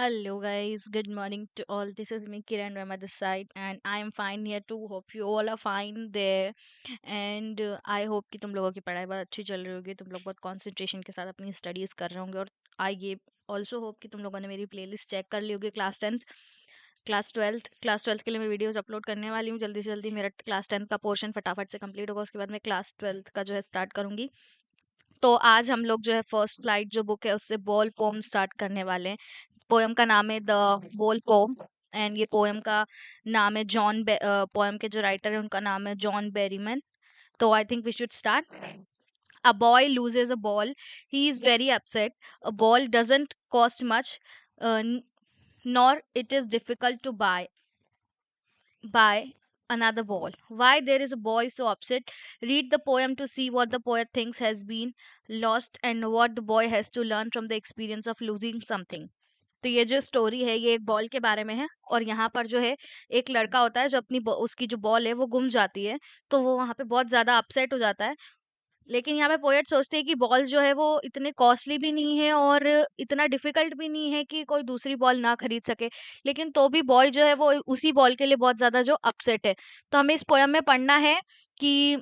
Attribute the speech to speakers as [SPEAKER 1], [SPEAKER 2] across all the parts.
[SPEAKER 1] Hello guys, good morning to all. This is me Kiran Rama this side and I am fine here too. Hope you all are fine there and I hope कि तुम लोगों की पढ़ाई बहुत अच्छी चल रही होगी. तुम लोग बहुत कंसंट्रेशन के साथ अपनी स्टडीज कर रहे होंगे और आई ये ऑल्सो होप कि तुम लोगों ने मेरी प्लेलिस्ट चेक कर ली होगी क्लास ट्वेल्थ के लिए मैं वीडियोस अपलोड करने वाली हूँ जल्दी से जल्दी. मेरा क्लास 10 का पोर्शन फटाफट से कंप्लीट होगा, उसके बाद मैं क्लास 12 का जो है स्टार्ट करूंगी. तो आज हम लोग जो है फर्स्ट फ्लाइट जो बुक है उससे बॉल पोम स्टार्ट करने वाले हैं. पोएम का नाम है द वोल पोम एंड ये पोएम का नाम है पोएम के जो राइटर है उनका नाम है जॉन बेरीमैन. तो I think we should start. A boy loses a ball. He is very upset. A ball doesn't cost much, nor it is difficult to buy another ball. Why there is a boy so upset? Read the poem to see what the poet thinks has been lost and what the boy has to learn from the experience of losing something. तो ये जो story है ये एक ball के बारे में है और यहाँ पर जो है एक लड़का होता है जो उसकी जो बॉल है वो गुम जाती है. तो वो वहाँ पे बहुत ज्यादा अपसेट हो जाता है. लेकिन यहाँ पे पोएट सोचते हैं कि बॉल जो है वो इतने कॉस्टली भी नहीं है और इतना डिफिकल्ट भी नहीं है कि कोई दूसरी बॉल ना खरीद सके. लेकिन तो भी बॉय जो है वो उसी बॉल के लिए बहुत ज्यादा जो अपसेट है. तो हमें इस पोयम में पढ़ना है कि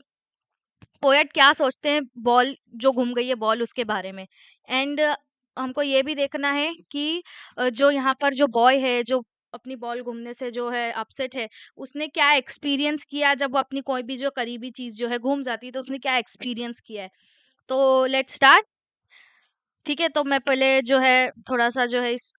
[SPEAKER 1] पोएट क्या सोचते हैं बॉल जो गुम गई है बॉल उसके बारे में. एंड हमको ये भी देखना है कि जो यहाँ पर जो बॉय है जो अपनी बॉल घूमने से जो है अपसेट है उसने क्या एक्सपीरियंस किया जब वो अपनी कोई भी जो करीबी चीज जो है घूम जाती है तो उसने क्या एक्सपीरियंस किया है. तो लेट्स स्टार्ट. ठीक है, तो मैं पहले जो है थोड़ा सा जो है इस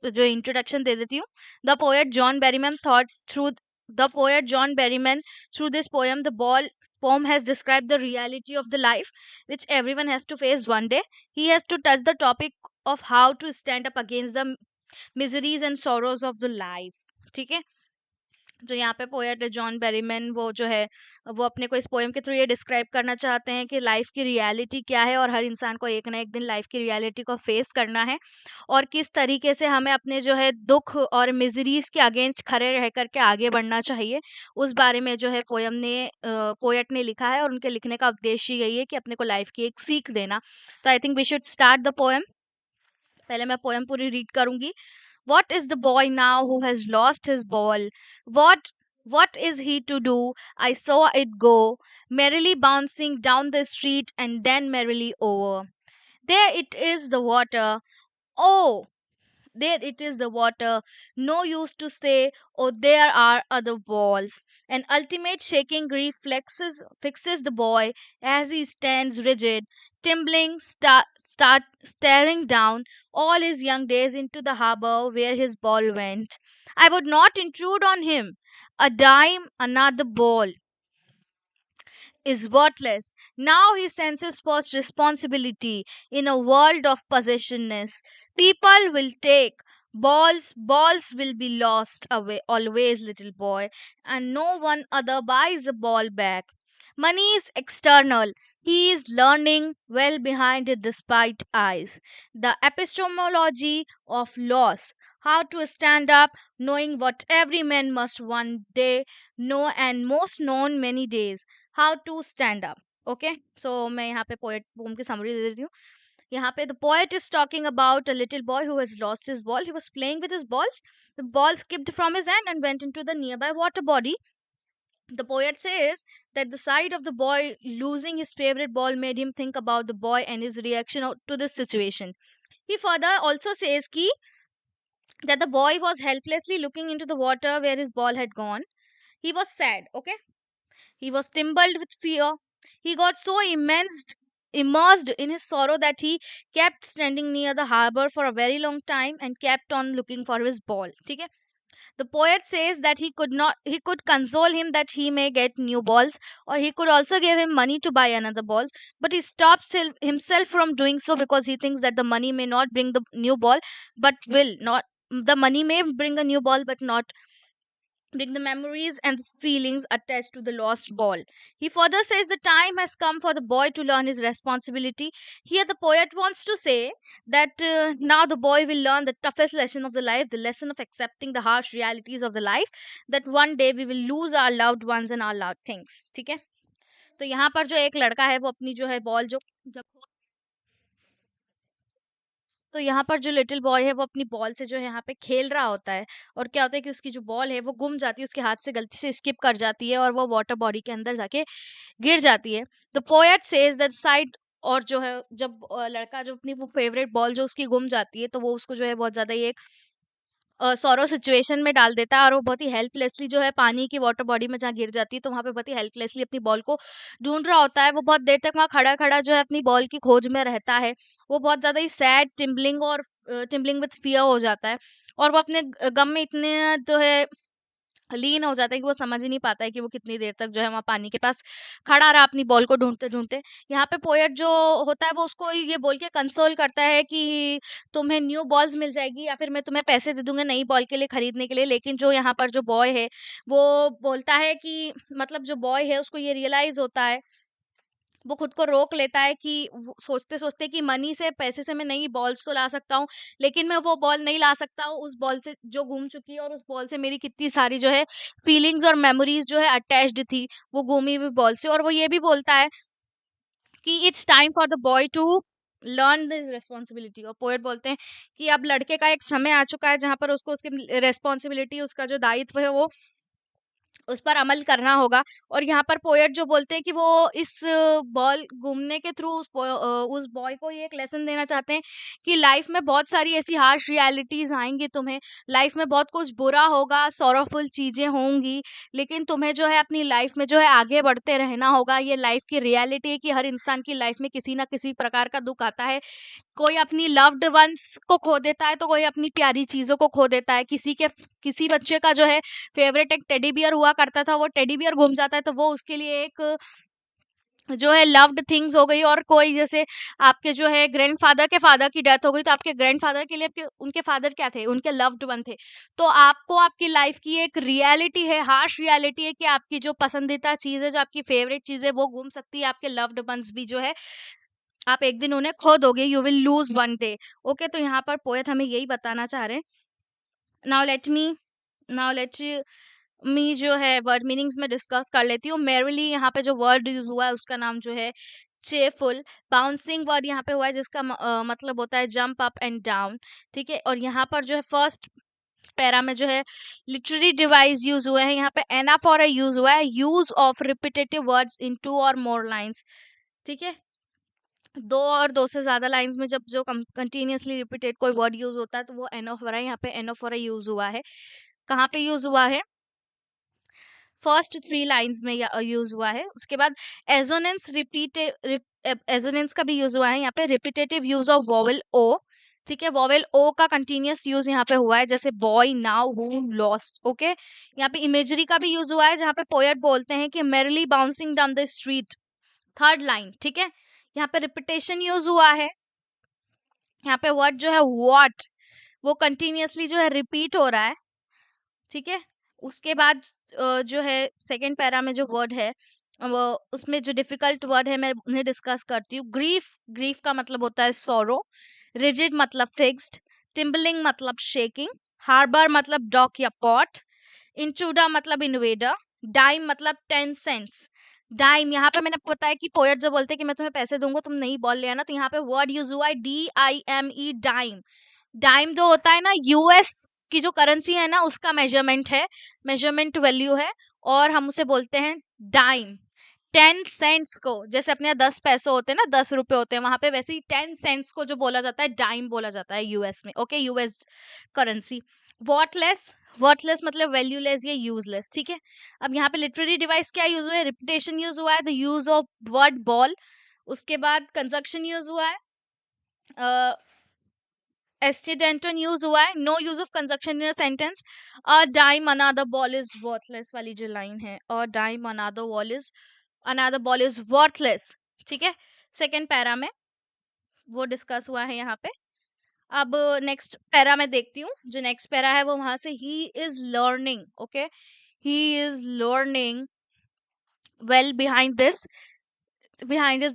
[SPEAKER 1] जो इंट्रोडक्शन दे देती हूँ. The poet John Berryman thought through the poet John Berryman through this poem the ball poem has described the reality of the life which everyone has to face one day. He has to touch the topic of how to stand up against the miseries and sorrows of the life. ठीक है, जो यहाँ पे poet है John Berryman वो जो है वो अपने को इस पोएम के थ्रू ये डिस्क्राइब करना चाहते हैं कि लाइफ की रियलिटी क्या है और हर इंसान को एक ना एक दिन लाइफ की रियलिटी को फेस करना है और किस तरीके से हमें अपने जो है दुख और मिजरीज के अगेंस्ट खड़े रह करके आगे बढ़ना चाहिए. उस बारे में जो है पोएट ने लिखा है और उनके लिखने का उद्देश्य यही है कि अपने को लाइफ की एक सीख देना. तो I think we should start the poem. पहले मैं पोएम पूरी रीड करूंगी. What is the boy now who has lost his ball? What is he to do? I saw it go, merrily bouncing down the street and then merrily over. There it is the water. Oh, there it is the water. No use to say, oh, there are other balls. An ultimate shaking grief fixes the boy as he stands rigid, trembling, staring down all his young days into the harbor where his ball went. I would not intrude on him. A dime, another ball is worthless. Now he senses first responsibility in a world of possessionness. People will take balls will be lost away always, little boy, and no one other buys a ball back. Money is external. He is learning well behind it despite eyes. The epistemology of loss. How to stand up, knowing what every man must one day know and most known many days. How to stand up. Okay, so मैं यहाँ पे poem की summary दे देती हूँ. यहाँ पे the poet is talking about a little boy who has lost his ball. He was playing with his balls. The ball skipped from his hand and went into the nearby water body. The poet says that the sight of the boy losing his favorite ball made him think about the boy and his reaction to this situation. He further also says that the boy was helplessly looking into the water where his ball had gone. He was sad, okay? He was trembled with fear. He got so immersed in his sorrow that he kept standing near the harbor for a very long time and kept on looking for his ball. ठीक है? The poet says that he could console him that he may get new balls, or he could also give him money to buy another balls, but he stops himself from doing so because he thinks that the money may not bring the new ball, but will not. The money may bring a new ball, but not bring the memories and feelings attached to the lost ball. He further says the time has come for the boy to learn his responsibility. Here, the poet wants to say that now the boy will learn the toughest lesson of the life, the lesson of accepting the harsh realities of the life, that one day we will lose our loved ones and our loved things. ठीक है? तो यहाँ पर जो एक लड़का है वो अपनी जो है बॉल जो जब तो यहाँ पर जो लिटिल बॉय है वो अपनी बॉल से जो है यहाँ पे खेल रहा होता है, और क्या होता है कि उसकी जो बॉल है वो गुम जाती है, उसके हाथ से गलती से स्किप कर जाती है और वो वाटर बॉडी के अंदर जाके गिर जाती है। The poet says that side, और जो है जब लड़का जो अपनी वो फेवरेट बॉल जो उसकी गुम जाती है, तो वो उसको जो है बहुत ज़्यादा ये सॉरो सिचुएशन में डाल देता है, और वो बहुत ही हेल्पलेसली जो है पानी की वाटर बॉडी में जहाँ गिर जाती है, तो वहाँ पे बहुत ही हेल्पलेसली अपनी बॉल को ढूँढ रहा होता है। वो बहुत देर तक वहाँ खड़ा-खड़ा जो है अपनी बॉल की खोज में रहता है। वो बहुत ज़्यादा ही सैड, टिम्बलिंग विथ फ़ियर हो जाता है, और वो अपने गम में इतने जो है लीन हो जाता है कि वो समझ ही नहीं पाता है कि वो कितनी देर तक जो है वहाँ पानी के पास खड़ा रहा अपनी बॉल को ढूँढते-ढूँढते। यहाँ पे पोएट जो होता है वो उसको ये बोल के कंसोल करता है कि तुम्हें न्यू बॉल्स मिल जाएगी, या फिर मैं तुम्हें पैसे दे दूँगा नई बॉल के लिए खरीदने के लिए। लेकिन जो यहाँ पर जो बॉय है वो बोलता है कि मतलब जो बॉय है उसको ये रियलाइज़ होता है, वो खुद को रोक लेता है कि वो सोचते-सोचते कि मनी से, पैसे से मैं नई बॉल्स तो ला सकता हूँ, लेकिन मैं वो बॉल नहीं ला सकता हूँ उस बॉल से जो गुम चुकी है, और उस बॉल से मेरी कितनी सारी जो है फीलिंग्स और मेमोरीज़ जो है अटैच्ड थी, वो गुमी हुई बॉल से। और वो ये भी बोलता है कि it's time for the boy to learn this responsibility, और पोएट बोलते हैं कि अब लड़के का एक समय आ चुका है जहाँ पर उसको उसकी रिस्पॉन्सिबिलिटी, उसका जो दायित्व है वो उस पर अमल करना होगा। और यहाँ पर पोएट जो बोलते हैं कि वो इस बॉल घूमने के थ्रू उस बॉय को ये एक लेसन देना चाहते हैं कि लाइफ में बहुत सारी ऐसी हार्श रियलिटीज आएंगी तुम्हें, लाइफ में बहुत कुछ बुरा होगा, सॉरोफुल चीजें होंगी, लेकिन तुम्हें जो है अपनी लाइफ में जो है आगे बढ़ते रहना होगा। ये लाइफ की रियलिटी है कि हर इंसान की लाइफ में किसी ना किसी प्रकार का दुख आता है। कोई अपनी लव्ड वंस को खो देता है, तो कोई अपनी प्यारी चीज़ों को खो देता है। किसी बच्चे का जो है फ़ेवरेट एक टेडी बियर हुआ करता था, वो टेडी बियर गुम जाता है, तो वो उसके लिए एक जो है लव्ड थिंग्स हो गई। और कोई जैसे आपके जो है ग्रैंडफ़ादर के फ़ादर की डेथ हो गई, तो आपके ग्रैंडफ़ादर के लिए आपके उनके फ़ादर क्या थे? उनके लव्ड वन थे। तो आपको आपकी लाइफ़ की एक रियलिटी है, हार्श रियलिटी है कि आपकी जो पसंदीदा चीज़ है, जो आपकी फ़ेवरेट चीज़ है, वो गुम सकती है। आपके लव्ड वन्स भी जो है आप एक दिन उन्हें खो दोगे, you will lose one day. Okay, तो यहाँ पर पोएट हमें यही बताना चाह रहे हैं। Now let me now let me जो है वर्ड मीनिंग्स में डिस्कस कर लेती हूँ। मेरिली यहाँ पे जो वर्ड यूज़ हुआ है उसका नाम जो है चेयरफुल। बाउंसिंग वर्ड यहाँ पे हुआ है जिसका मतलब होता है जंप अप एंड डाउन, ठीक है? और यहाँ पर जो है फर्स्ट पैरा में जो है लिटरेरी डिवाइस यूज़ हुए हैं। यहाँ पे एनाफोरा यूज़ हुआ है, use of repetitive words in 2 और मोर लाइन्स, ठीक है? 2 और 2 से ज़्यादा लाइन्स में जब जो कंटीन्यूअसली रिपीटेड कोई वर्ड यूज़ होता है तो वो एनाफोरा है। यहाँ पे एनाफोरा यूज़ हुआ है। कहाँ पे यूज़ हुआ है? फर्स्ट 3 लाइन्स में यूज़ हुआ है। उसके बाद एज़ोनेंस का भी यूज़ हुआ है यहाँ पे। रिपिटेटिव यूज़ ऑफ वोवेल ओ, ठीक है? वोवेल ओ का कंटीन्यूअस यूज़ यहाँ पे हुआ है, जैसे boy, now, whom, lost, okay? यहाँ पे इमेजरी का भी यूज़ हुआ है जहाँ पे पोएट बोलते हैं कि merrily bouncing down the street, third line, ठीक है? यहाँ पे रिपिटेशन यूज़ हुआ है। यहाँ पे वर्ड जो है व्हाट, वो कंटिन्यूअसली जो है रिपीट हो रहा है, ठीक है? उसके बाद जो है सेकंड पैरा में जो वर्ड है वो उसमें जो डिफिकल्ट वर्ड है मैं उन्हें डिस्कस करती हूँ। ग्रीफ का मतलब होता है सॉरो, रिजिड मतलब फिक्स्ड, टिम्बलिंग मतलब शेकिंग, हार्बर मतलब डॉक या पॉट, इंट्रूडर मतलब इन्वेडर, डाइम मतलब 10 सेंट्स। डाइम यहाँ पे मैंने आपको बताया कि पोएट जो बोलते हैं कि मैं तुम्हें पैसे दूंगा तुम नहीं बोल ले आना, तो यहाँ पे वर्ड यूज हुआ है DIME, डाइम। डाइम जो होता है ना, यूएस की जो करेंसी है ना उसका मेजरमेंट है, मेजरमेंट वैल्यू है, और हम उसे बोलते हैं डाइम। 10 सेंट्स को, जैसे अपने यहाँ 10 पैसे होते हैं ना, 10 रुपए होते हैं, वहां पे वैसे ही 10 सेंट्स को जो बोला जाता है डाइम बोला जाता है यूएस में, okay? US currency. Wattless, wattless मतलब वैल्यूलेस या यूजलेस, ठीक है? अब यहाँ पे लिटरेरी डिवाइस क्या यूज हुआ है? रिपीटेशन यूज हुआ है, the use of word ball. उसके बाद कंजक्शन यूज हुआ है, एस्टिडेंटन यूज हुआ है, no use of conjunction in a sentence. A dime another ball is worthless वाली जो लाइन है, a dime another ball is worthless, ठीक है? सेकेंड पैरा में वो डिस्कस हुआ है यहाँ पे। अब नेक्स्ट पैरा में देखती हूँ, जो नेक्स्ट पैरा है वो वहां से he is learning, okay? He is learning well behind this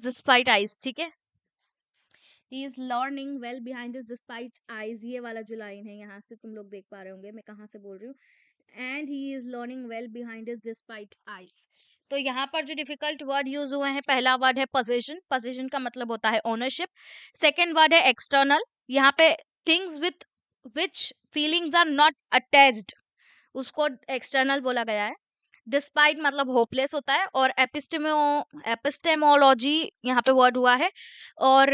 [SPEAKER 1] despite eyes, ठीक है? He is learning well behind this despite eyes, ये वाला जो लाइन है यहाँ से तुम लोग देख पा रहे होंगे मैं कहाँ से बोल रही हूँ। And he is learning well behind his despite eyes. तो यहाँ पर जो डिफिकल्ट वर्ड यूज हुए हैं, पहला वर्ड है पोजीशन, पोजीशन का मतलब होता है ओनरशिप। सेकंड वर्ड है एक्सटर्नल, यहाँ पे things with which feelings are not attached, उसको एक्सटर्नल बोला गया है। डिस्पाइट मतलब होपलेस होता है, और एपिस्टेमोलॉजी यहाँ पे वर्ड हुआ है। और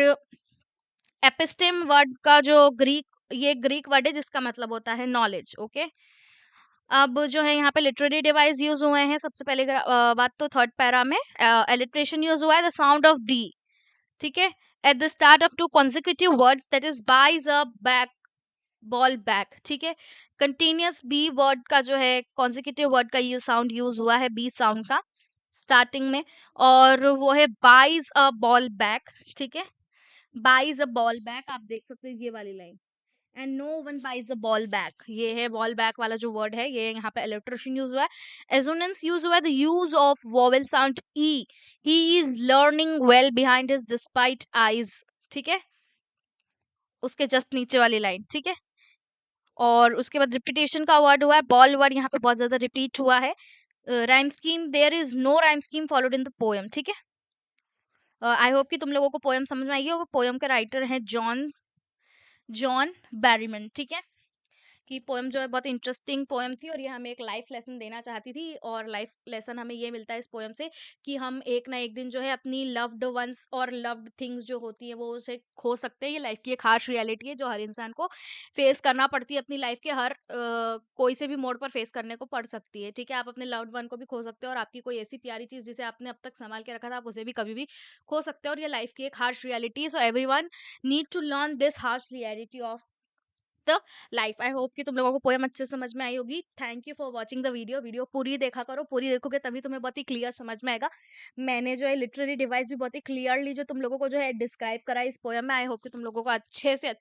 [SPEAKER 1] एपिस्टेम वर्ड का जो ये ग्रीक वर्ड है जिसका मतलब होता है नॉलेज। ओके, अब जो है यहाँ पे लिटरेरी डिवाइस यूज हुए हैं। सबसे पहले बात तो थर्ड पैरा में एलिट्रेशन यूज हुआ है, द साउंड ऑफ डी, ठीक है, at the start of two consecutive words, that is buys a back, ball back, ठीक है। कंटिन्यूअस बी वर्ड का जो है कॉन्जिक्यूटिव वर्ड का ये साउंड यूज हुआ है, बी साउंड का स्टार्टिंग में, और वो है बाइज अ बॉल बैक, ठीक है। बाइज अ बॉल बैक, आप देख सकते हैं ये वाली लाइन, and no one buys a ball back, ये है बॉल बैक वाला जो वर्ड है, ये यहाँ पे एलिट्रेशन यूज हुआ है। एजोनेंस यूज हुआ है, the use of vowel sound E, he is learning well behind his despite eyes, ठीक है, उसके जस्ट नीचे वाली लाइन, ठीक है। और उसके बाद रिपीटेशन का वर्ड हुआ है, बॉल वर्ड यहाँ पे बहुत ज्यादा रिपीट हुआ है। Rhyme scheme, there is no rhyme scheme followed in the poem, ठीक है। आई होप कि तुम लोगों को पोएम समझ में आई होगी। पोएम के राइटर हैं जॉन जॉन बैरीमन, ठीक है। कि पोएम जो है बहुत इंटरेस्टिंग पोएम थी, और ये हमें एक लाइफ लेसन देना चाहती थी, और लाइफ लेसन हमें ये मिलता है इस पोएम से कि हम एक ना एक दिन जो है अपनी लव्ड वंस और लव्ड थिंग्स जो होती है वो उसे खो सकते हैं। ये लाइफ की एक हार्श रियलिटी है जो हर इंसान को फेस करना पड़ती है, अपनी लाइफ के हर कोई से भी मोड़ पर फेस करने को पड़ सकती है, ठीक है। आप अपने लव्ड वन को भी खो सकते हो, और आपकी कोई ऐसी प्यारी चीज जिसे आपने अब तक संभाल के रखा था, आप उसे भी कभी भी खो सकते हो, और ये लाइफ की एक हार्श रियलिटी है। So everyone need to learn this harsh reality of the life. I hope कि तुम लोगों को पोएम अच्छे से समझ में आई होगी। Thank you for watching the video. Video पूरी देखा करो, पूरी देखोगे तभी तुम्हें बहुत ही क्लियर समझ में आएगा। मैंने जो है लिटरेरी डिवाइस भी बहुत ही क्लियरली जो तुम लोगों को जो है डिस्क्राइब करा है इस पोएम में। आई होप कि तुम लोगों को अच्छे से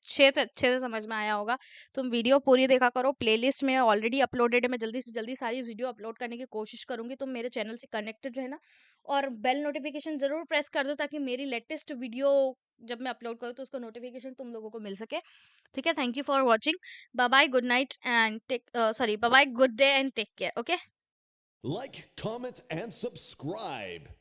[SPEAKER 1] समझ में आया होगा। तुम वीडियो पूरी देखा करो, प्लेलिस्ट में ऑलरेडी अपलोडेड है, मैं जल्दी से जल्दी सारी वीडियो अपलोड करने की कोशिश करूंगी। तुम मेरे चैनल से कनेक्टेड रहना, और बेल नोटिफिकेशन जरूर प्रेस कर दो ताकि मेरी लेटेस्ट वीडियो जब मैं अपलोड करूँ तो उसका नोटिफिकेशन तुम लोगों को मिल सके, ठीक है। Thank you for watching, bye bye, good night, and bye bye, good day, and take care. Okay.
[SPEAKER 2] Like, comment, and subscribe.